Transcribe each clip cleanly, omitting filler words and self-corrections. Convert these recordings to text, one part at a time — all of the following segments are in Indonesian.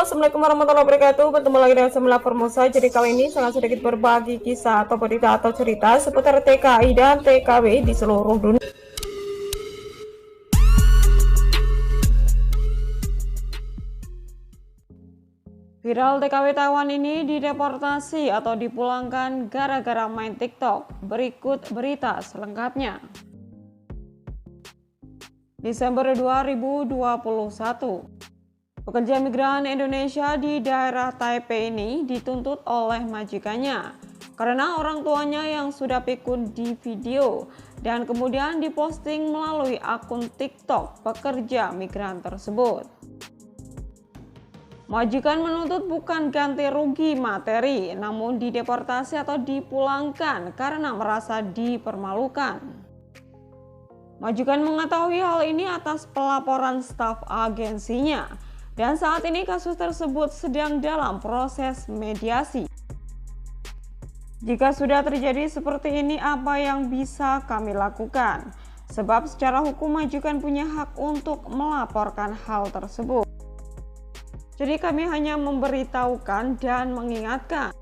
Halo, assalamualaikum warahmatullahi wabarakatuh. Bertemu lagi dengan Semla Formosa. Jadi kali ini sangat sedikit berbagi kisah atau berita atau cerita seputar TKI dan TKW di seluruh dunia. Viral TKW Taiwan ini dideportasi atau dipulangkan gara-gara main TikTok. Berikut berita selengkapnya. Desember 2021. Pekerja migran Indonesia di daerah Taipei ini dituntut oleh majikannya karena orang tuanya yang sudah pikun di video dan kemudian diposting melalui akun TikTok pekerja migran tersebut. Majikan menuntut bukan ganti rugi materi, namun dideportasi atau dipulangkan karena merasa dipermalukan. Majikan mengetahui hal ini atas pelaporan staf agensinya. Dan saat ini kasus tersebut sedang dalam proses mediasi. Jika sudah terjadi seperti ini, apa yang bisa kami lakukan? Sebab secara hukum majikan punya hak untuk melaporkan hal tersebut. Jadi kami hanya memberitahukan dan mengingatkan.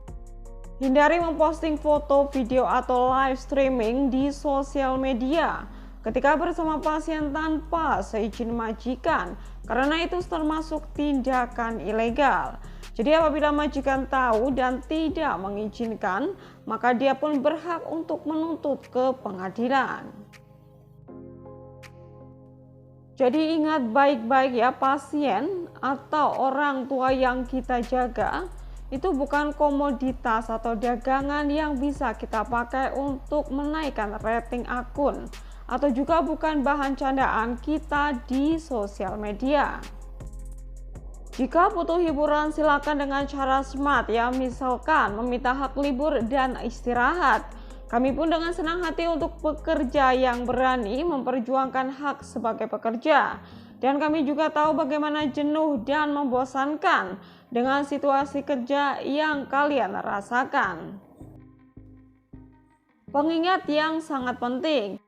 Hindari memposting foto, video, atau live streaming di sosial media ketika bersama pasien tanpa seizin majikan, karena itu termasuk tindakan ilegal. Jadi apabila majikan tahu dan tidak mengizinkan, maka dia pun berhak untuk menuntut ke pengadilan. Jadi ingat baik-baik ya, pasien atau orang tua yang kita jaga itu bukan komoditas atau dagangan yang bisa kita pakai untuk menaikkan rating akun, atau juga bukan bahan candaan kita di sosial media. Jika butuh hiburan silakan dengan cara smart ya, misalkan meminta hak libur dan istirahat. Kami pun dengan senang hati untuk pekerja yang berani memperjuangkan hak sebagai pekerja. Dan kami juga tahu bagaimana jenuh dan membosankan dengan situasi kerja yang kalian rasakan. Pengingat yang sangat penting.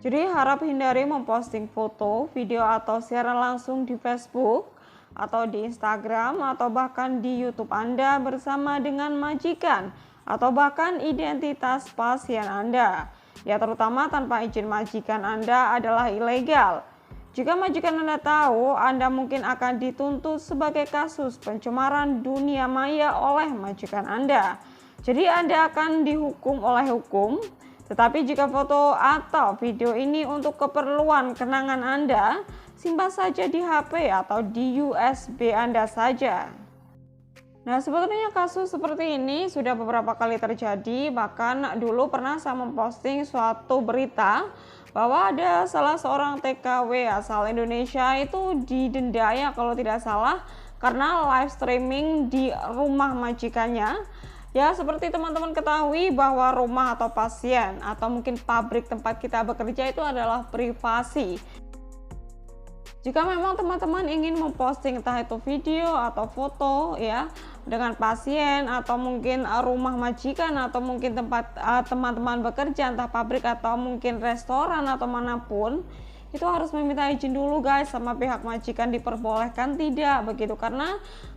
Jadi harap hindari memposting foto, video atau siaran langsung di Facebook atau di Instagram atau bahkan di YouTube Anda bersama dengan majikan atau bahkan identitas pasien Anda. Ya, terutama tanpa izin majikan Anda adalah ilegal. Jika majikan Anda tahu, Anda mungkin akan dituntut sebagai kasus pencemaran dunia maya oleh majikan Anda. Jadi Anda akan dihukum oleh hukum. Tetapi jika foto atau video ini untuk keperluan kenangan Anda, simpan saja di HP atau di USB Anda saja. Nah, sebetulnya kasus seperti ini sudah beberapa kali terjadi. Bahkan dulu pernah saya memposting suatu berita bahwa ada salah seorang TKW asal Indonesia itu didenda ya kalau tidak salah karena live streaming di rumah majikannya. Ya, seperti teman-teman ketahui bahwa rumah atau pasien atau mungkin pabrik tempat kita bekerja itu adalah privasi. Jika memang teman-teman ingin memposting entah itu video atau foto ya dengan pasien atau mungkin rumah majikan atau mungkin tempat teman-teman bekerja entah pabrik atau mungkin restoran atau manapun, itu harus meminta izin dulu guys sama pihak majikan, diperbolehkan tidak begitu, karena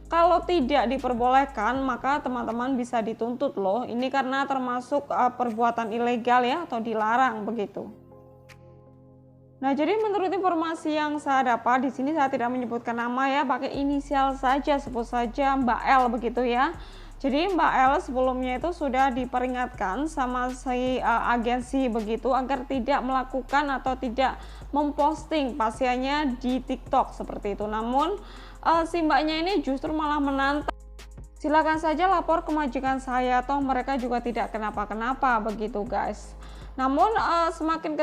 kalau tidak diperbolehkan maka teman-teman bisa dituntut loh. Ini karena termasuk perbuatan ilegal ya atau dilarang begitu. Nah, jadi menurut informasi yang saya dapat di sini saya tidak menyebutkan nama ya, pakai inisial saja, sebut saja Mbak L begitu ya. Jadi Mbak L sebelumnya itu sudah diperingatkan sama si agensi begitu agar tidak melakukan atau tidak memposting pasiennya di TikTok seperti itu. Namun si mbaknya ini justru malah menantang. Silakan saja lapor ke majikan saya, toh mereka juga tidak kenapa-kenapa begitu guys. Namun semakin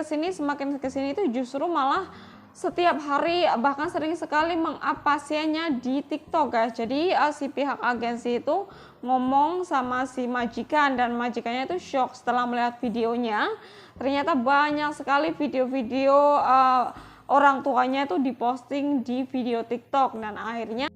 kesini itu justru malah setiap hari bahkan sering sekali meng-up pasiennya di TikTok guys. Jadi si pihak agensi itu ngomong sama si majikan dan majikannya itu shock setelah melihat videonya. Ternyata banyak sekali video-video orang tuanya itu diposting di video TikTok dan akhirnya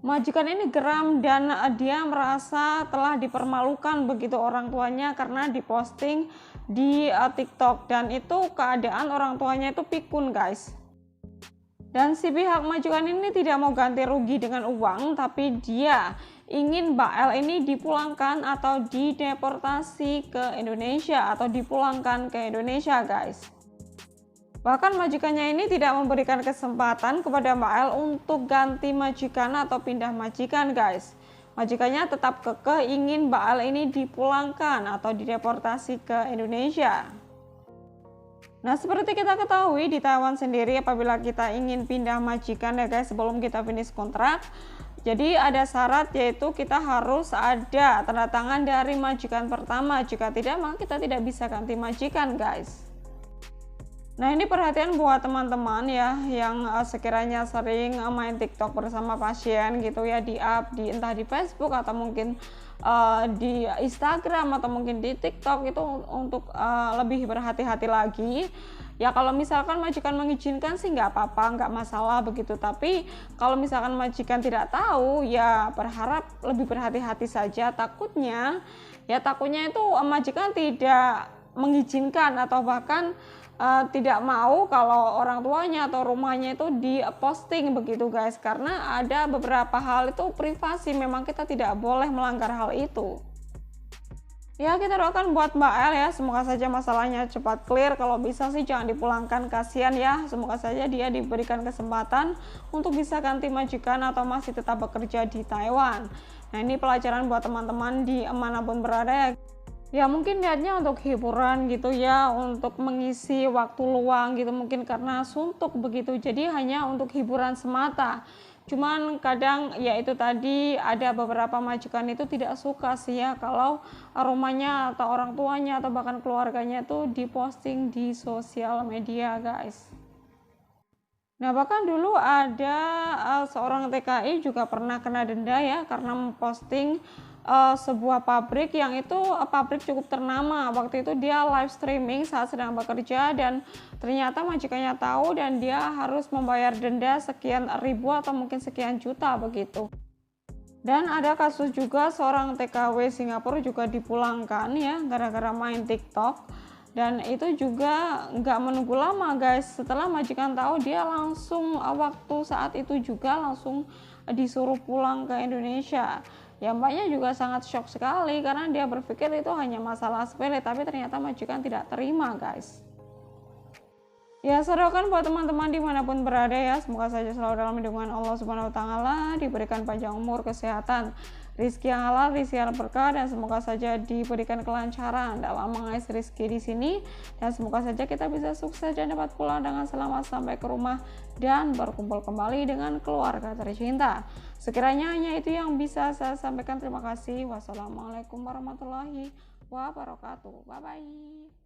majikan ini geram dan dia merasa telah dipermalukan begitu orang tuanya karena diposting di TikTok, dan itu keadaan orang tuanya itu pikun guys. Dan si pihak majikan ini tidak mau ganti rugi dengan uang, tapi dia ingin Mbak L ini dipulangkan atau dideportasi ke Indonesia atau dipulangkan ke Indonesia, guys. Bahkan majikannya ini tidak memberikan kesempatan kepada Mbak L untuk ganti majikan atau pindah majikan, guys. Majikannya tetap kekeh ingin Mbak L ini dipulangkan atau dideportasi ke Indonesia. Nah, seperti kita ketahui di Taiwan sendiri, apabila kita ingin pindah majikan ya guys, sebelum kita finish kontrak, jadi ada syarat, yaitu kita harus ada tanda tangan dari majikan pertama. Jika tidak, maka kita tidak bisa ganti majikan, guys. Nah, ini perhatian buat teman-teman ya yang sekiranya sering main TikTok bersama pasien gitu ya, entah di Facebook atau mungkin di Instagram atau mungkin di TikTok, itu untuk lebih berhati-hati lagi. Ya kalau misalkan majikan mengizinkan sih nggak apa-apa, nggak masalah begitu. Tapi kalau misalkan majikan tidak tahu, ya berharap lebih berhati-hati saja. Takutnya itu majikan tidak mengizinkan atau bahkan tidak mau kalau orang tuanya atau rumahnya itu diposting begitu, guys. Karena ada beberapa hal itu privasi, memang kita tidak boleh melanggar hal itu. Ya, kita doakan buat Mbak L ya, semoga saja masalahnya cepat clear. Kalau bisa sih jangan dipulangkan, kasihan ya. Semoga saja dia diberikan kesempatan untuk bisa ganti majikan atau masih tetap bekerja di Taiwan. Nah, ini pelajaran buat teman-teman di manapun berada ya. Ya mungkin niatnya untuk hiburan gitu ya, untuk mengisi waktu luang gitu, mungkin karena suntuk begitu, jadi hanya untuk hiburan semata. Cuman kadang ya itu tadi, ada beberapa majikan itu tidak suka sih ya kalau rumahnya atau orang tuanya atau bahkan keluarganya itu diposting di sosial media, guys. Nah, bahkan dulu ada seorang TKI juga pernah kena denda ya karena memposting sebuah pabrik yang itu pabrik cukup ternama. Waktu itu dia live streaming saat sedang bekerja dan ternyata majikannya tahu dan dia harus membayar denda sekian ribu atau mungkin sekian juta begitu. Dan ada kasus juga seorang TKW Singapura juga dipulangkan ya gara-gara main TikTok. Dan itu juga nggak menunggu lama, guys. Setelah majikan tahu, dia langsung waktu saat itu juga langsung disuruh pulang ke Indonesia. Ya mbaknya juga sangat shock sekali karena dia berpikir itu hanya masalah sepele, tapi ternyata majikan tidak terima, guys. Ya, saya doakan buat teman-teman dimanapun berada ya, semoga saja selalu dalam lindungan Allah Subhanahu Wa Taala, diberikan panjang umur, kesehatan, rizki yang halal, rizki yang berkah, dan semoga saja diberikan kelancaran dalam mengais rizki di sini, dan semoga saja kita bisa sukses dan dapat pulang dengan selamat sampai ke rumah dan berkumpul kembali dengan keluarga tercinta. Sekiranya hanya itu yang bisa saya sampaikan. Terima kasih. Wassalamualaikum warahmatullahi wabarakatuh. Bye bye.